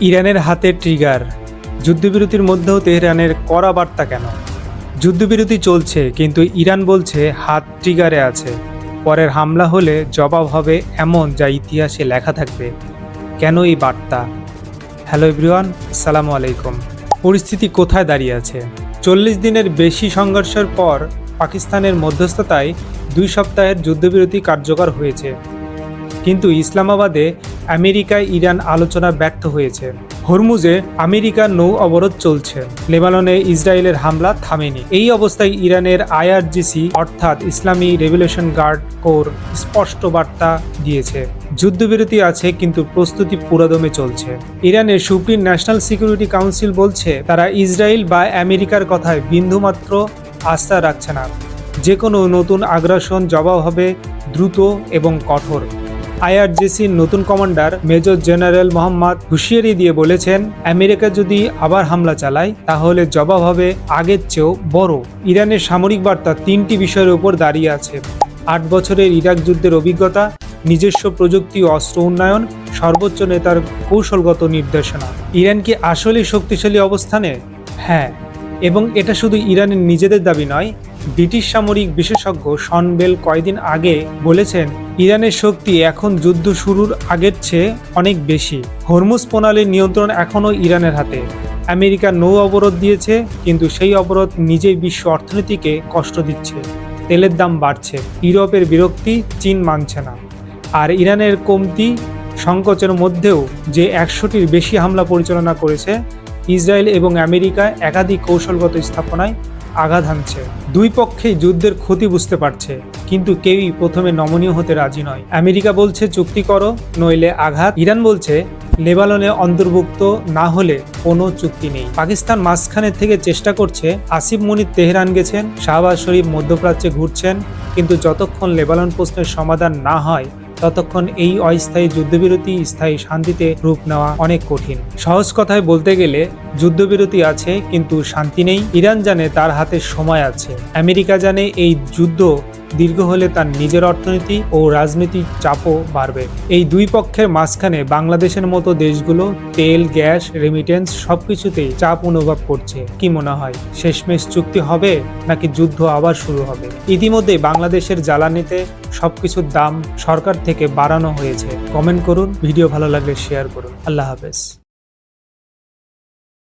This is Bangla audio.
ইরানের হাতে ট্রিগার, যুদ্ধবিরতির মধ্যেও তেহরানের কড়া বার্তা কেন? যুদ্ধবিরতি চলছে, কিন্তু ইরান বলছে হাত ট্রিগারে আছে। পরের হামলা হলে জবাব হবে এমন যা ইতিহাসে লেখা থাকবে। কেন এই বার্তা? হ্যালো এভরিওয়ান, আসসালামু আলাইকুম। পরিস্থিতি কোথায় দাঁড়িয়ে আছে? 40 দিনের বেশি সংঘর্ষের পর পাকিস্তানের মধ্যস্থতায় 2 সপ্তাহের যুদ্ধবিরতি কার্যকর হয়েছে। কিন্তু ইসলামাবাদে আমেরিকায় ইরান আলোচনা ব্যর্থ হয়েছে। হরমুজে আমেরিকার নৌ অবরোধ চলছে। লেবাননে ইসরায়েলের হামলা থামেনি। এই অবস্থায় ইরানের আইআরজিসি অর্থাৎ ইসলামী রেভলিউশন গার্ড কোর স্পষ্ট বার্তা দিয়েছে, যুদ্ধবিরতি আছে কিন্তু প্রস্তুতি পুরোদমে চলছে। ইরানের সুপ্রিম ন্যাশনাল সিকিউরিটি কাউন্সিল বলছে তারা ইসরায়েল বা আমেরিকার কথায় বিন্দুমাত্র আস্থা রাখছে না। যে কোনো নতুন আগ্রাসন জবাব হবে দ্রুত এবং কঠোর। আইআরজিসির নতুন কমান্ডার মেজর জেনারেল মোহাম্মদ হুশিয়ারি দিয়ে বলেছেন, আমেরিকা যদি আবার হামলা চালায় তাহলে জবাব হবে আগের চেয়েও বড়। ইরানের সামরিক বার্তা 3টি বিষয়ের উপর দাঁড়িয়ে আছে: 8 বছরের ইরাক যুদ্ধের অভিজ্ঞতা, নিজস্ব প্রযুক্তি ও অস্ত্র উন্নয়ন, সর্বোচ্চ নেতার কৌশলগত নির্দেশনা। ইরান কি আসলেই শক্তিশালী অবস্থানে? হ্যাঁ, এবং এটা শুধু ইরানের নিজেদের দাবি নয়। ব্রিটিশ সামরিক বিশেষজ্ঞ শন বেল কয়েকদিন আগে বলেছেন, ইরানের শক্তি এখন যুদ্ধ শুরুর আগের চেয়ে অনেক বেশি। হরমুজ প্রণালীর নিয়ন্ত্রণ এখনও ইরানের হাতে। আমেরিকা নৌ অবরোধ দিয়েছে, কিন্তু সেই অবরোধ নিজেই বিশ্ব অর্থনীতিকে কষ্ট দিচ্ছে। তেলের দাম বাড়ছে, ইউরোপের বিরক্তি, চীন মানছে না। আর ইরানের কমতি সংকোচের মধ্যেও যে 100টির বেশি হামলা পরিচালনা করেছে, ইসরায়েল এবং আমেরিকা একাধিক কৌশলগত স্থাপনায় আঘাত হানছে। দুই পক্ষেই যুদ্ধের ক্ষতি বুঝতে পারছে, কিন্তু কেউই প্রথমে নমনীয় হতে রাজি নয়। আমেরিকা বলছে চুক্তি করো, নইলে আঘাত। ইরান বলছে লেবাননে অন্তর্ভুক্ত না হলে কোনো চুক্তি নেই। পাকিস্তান মাঝখানে থেকে চেষ্টা করছে। আসিফ মুনির তেহরান গেছেন, শাহবাজ শরীফ মধ্যপ্রাচ্যে ঘুরছেন, কিন্তু যতক্ষণ লেবানন প্রশ্নের সমাধান না হয় ততক্ষণ এই অস্থায়ী যুদ্ধবিরতি স্থায়ী শান্তিতে রূপ নেওয়া অনেক কঠিন। সহজ কথায় বলতে গেলে যুদ্ধবিরতি আছে কিন্তু শান্তি নেই। ইরান জানে তার হাতে সময় আছে। আমেরিকা জানে এই যুদ্ধ দীর্ঘ হলে তার নিজের অর্থনীতি ও রাজনৈতিক চাপও বাড়বে। এই দুই পক্ষের মাঝখানে বাংলাদেশের মতো দেশগুলো তেল, গ্যাস, রেমিটেন্স সবকিছুতেই চাপ অনুভব করছে। কি মনে হয়, শেষমেশ চুক্তি হবে নাকি যুদ্ধ আবার শুরু হবে? ইতিমধ্যে বাংলাদেশের জ্বালানিতে সবকিছুর দাম সরকার থেকে বাড়ানো হয়েছে। কমেন্ট করুন, ভিডিও ভালো লাগলে শেয়ার করুন। আল্লাহ হাফেজ।